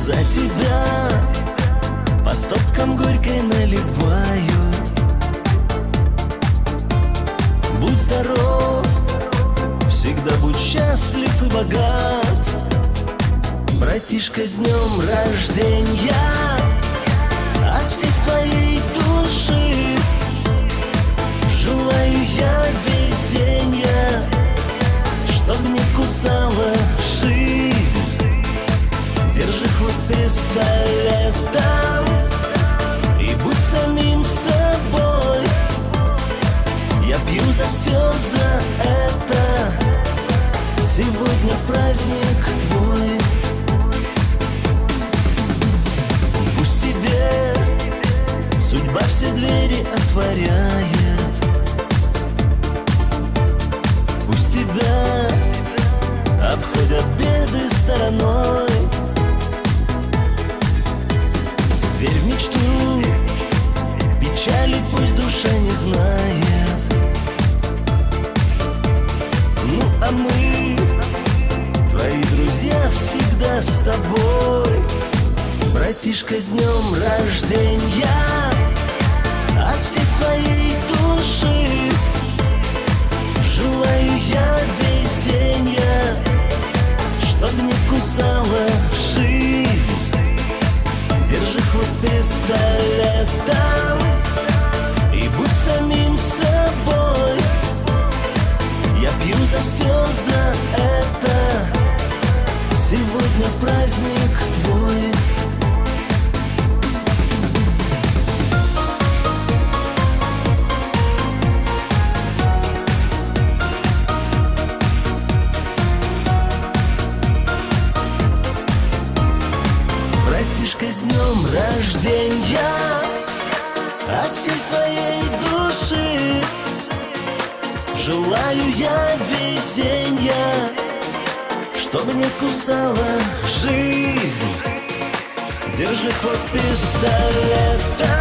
За тебя по стопкам горькой наливают. Будь здоров, всегда будь счастлив и богат. Братишка, с днем рождения от всей своей души. Желаю я везения, чтоб не кусала жизнь. Держи хвост пистолетом и будь самим собой. Я пью за все за это, сегодня в праздник твой. Пусть тебе судьба все двери отворяет. Пусть тебя обходят беды стороной. Верь в мечту, печали пусть душа не знает. Ну а мы, твои друзья, всегда с тобой. Братишка, с днем рождения от всей своей души. Желаю я везения, чтоб не кусала жизнь. Держи хвост пистолетом и будь самим собой. Я пью за все за это, сегодня в праздник твой. Братишка, с днем рождения от всей своей души. Желаю я везения, чтобы не кусала жизнь. Держи хвост пистолета